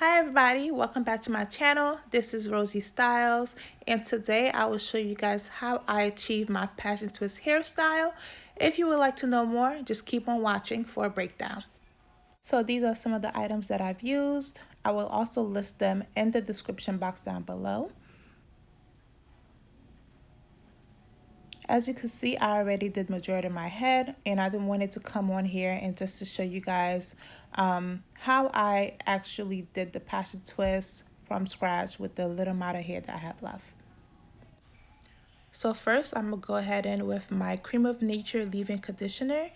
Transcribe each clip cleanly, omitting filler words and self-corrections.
Hi everybody, welcome back to my channel. This is Rosie Styles, and today I will show you guys how I achieve my passion twist hairstyle. If you would like to know more, just keep on watching for a breakdown. So these are some of the items that I've used. I will also list them in the description box down below. As you can see, I already did majority of my head, and I didn't want it to come on here and just to show you guys how I actually did the passion twist from scratch with the little amount of hair that I have left. So first, I'm going to go ahead in with my Cream of Nature leave-in conditioner,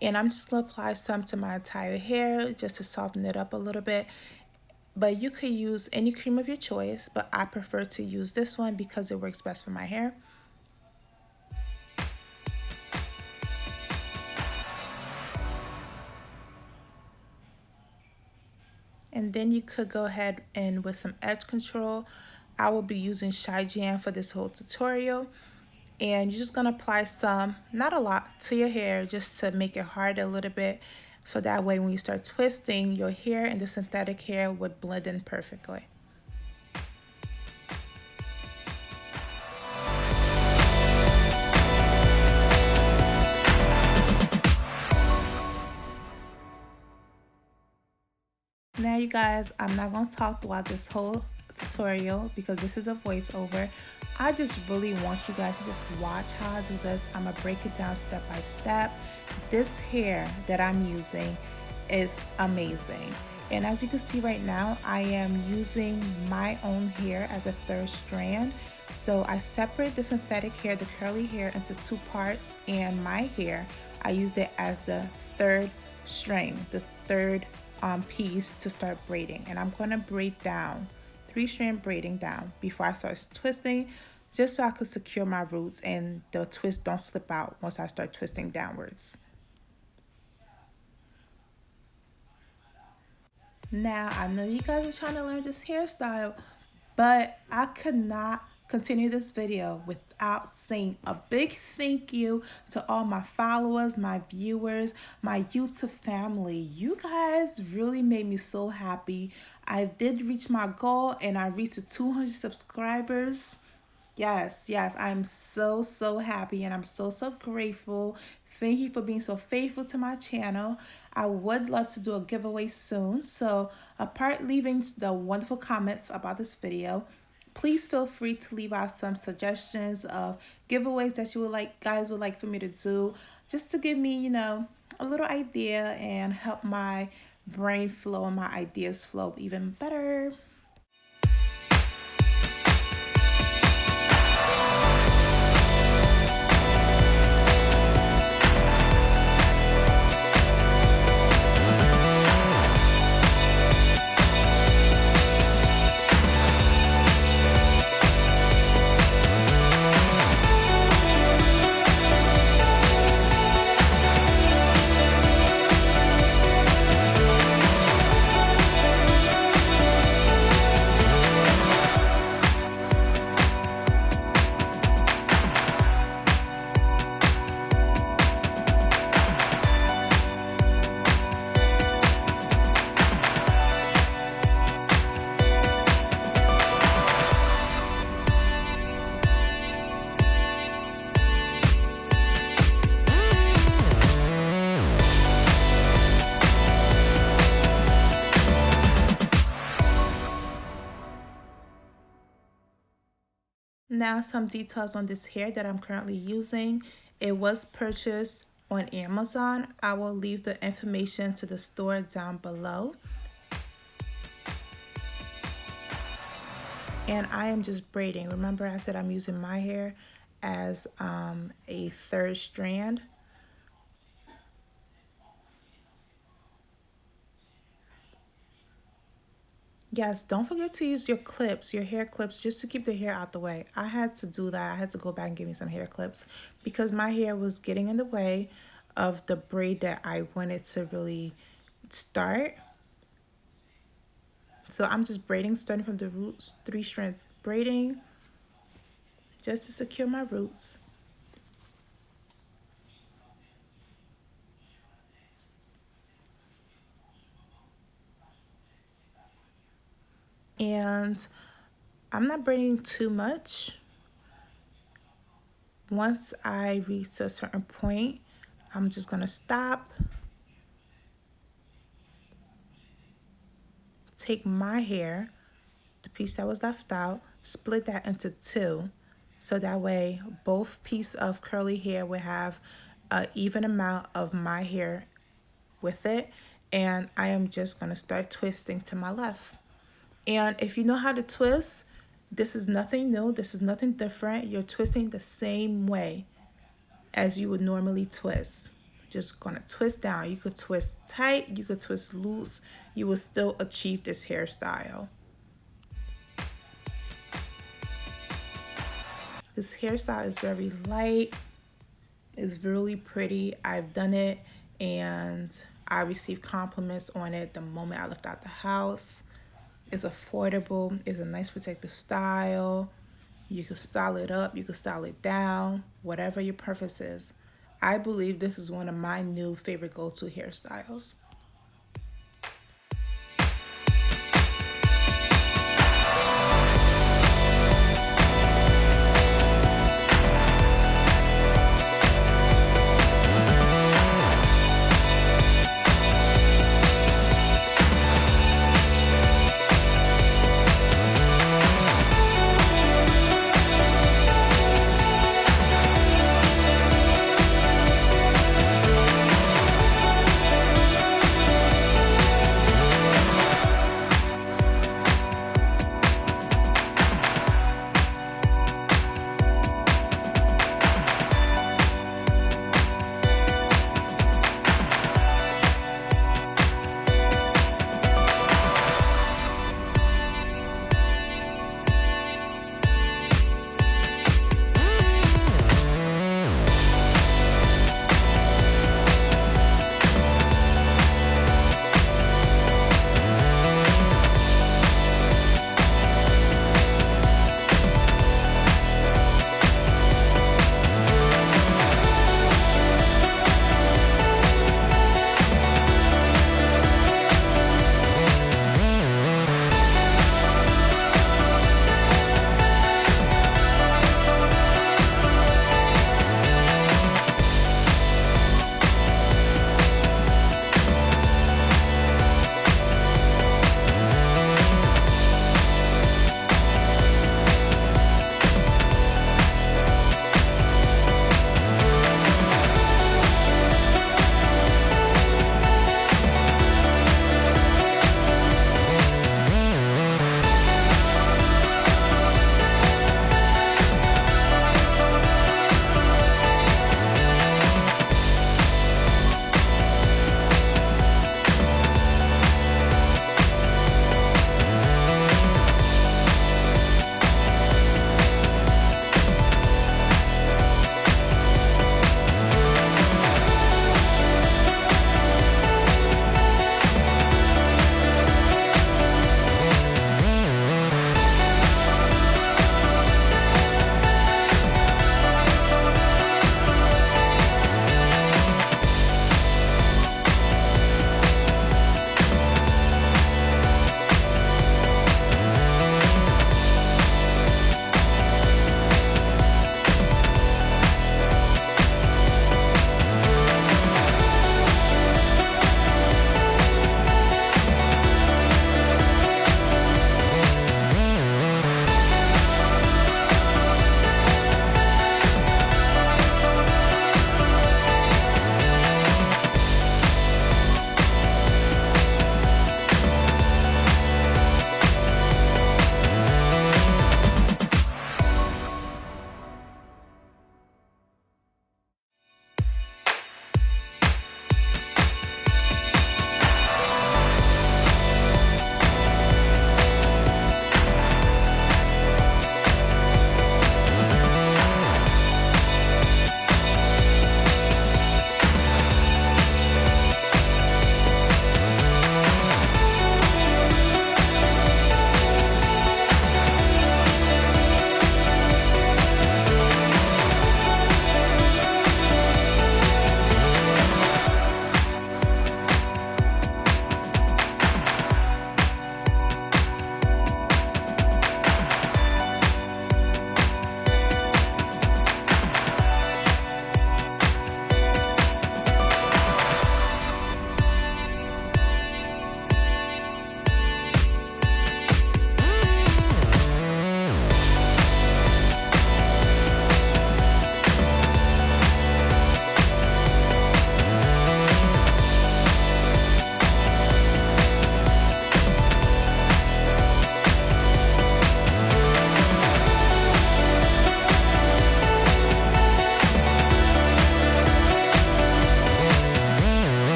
and I'm just going to apply some to my entire hair just to soften it up a little bit. But you could use any cream of your choice, but I prefer to use this one because it works best for my hair. And then you could go ahead and with some edge control. I will be using Shy Jam for this whole tutorial. And you're just going to apply some, not a lot, to your hair just to make it hard a little bit. So that way when you start twisting, your hair and the synthetic hair would blend in perfectly. Now you guys, I'm not going to talk throughout this whole tutorial because this is a voiceover. I just really want you guys to just watch how I do this. I'm going to break it down step by step. This hair that I'm using is amazing. And as you can see right now, I am using my own hair as a third strand. So I separate the synthetic hair, the curly hair, into two parts, and my hair, I used it as the third string, the third piece to start braiding. And I'm going to braid down, 3-strand braiding down before I start twisting, just so I could secure my roots and the twist don't slip out once I start twisting downwards. Now, I know you guys are trying to learn this hairstyle, but I could not continue this video without saying a big thank you to all my followers, my viewers, my YouTube family. You guys really made me so happy. I did reach my goal and I reached 200 subscribers. Yes, I'm so happy and I'm so grateful. Thank you for being so faithful to my channel. I would love to do a giveaway soon. So apart leaving the wonderful comments about this video, please feel free to leave out some suggestions of giveaways that you guys would like for me to do, just to give me, a little idea and help my brain flow and my ideas flow even better. Now some details on this hair that I'm currently using. It was purchased on Amazon. I will leave the information to the store down below. And I am just braiding. Remember I said I'm using my hair as a third strand. Yes, don't forget to use your clips, your hair clips, just to keep the hair out the way. I had to do that. I had to go back and give me some hair clips because my hair was getting in the way of the braid that I wanted to really start. So I'm just braiding, starting from the roots, 3-strand braiding, just to secure my roots. And I'm not braiding too much. Once I reach a certain point, I'm just going to stop, take my hair, the piece that was left out, split that into two, so that way both pieces of curly hair will have an even amount of my hair with it. And I am just going to start twisting to my left. And if you know how to twist, this is nothing new, this is nothing different. You're twisting the same way as you would normally twist. Just gonna twist down. You could twist tight, you could twist loose, you will still achieve this hairstyle. This hairstyle is very light, it's really pretty. I've done it and I received compliments on it the moment I left out the house. It's affordable, it's a nice protective style. You can style it up, you can style it down, whatever your preference is. I believe this is one of my new favorite go-to hairstyles.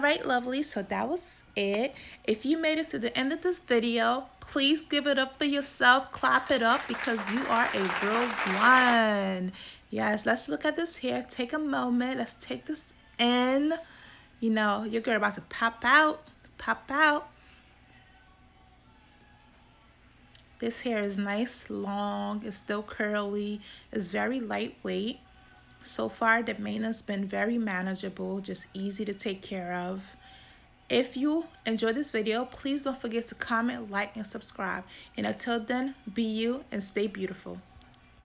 Alright, lovely, so that was it. If you made it to the end of this video, please give it up for yourself. Clap it up because you are a real one. Yes, let's look at this hair. Take a moment. Let's take this in. You know, your girl about to pop out. Pop out. This hair is nice, long, it's still curly, it's very lightweight. So far, the maintenance has been very manageable, just easy to take care of. If you enjoyed this video, please don't forget to comment, like, and subscribe. And until then, be you and stay beautiful.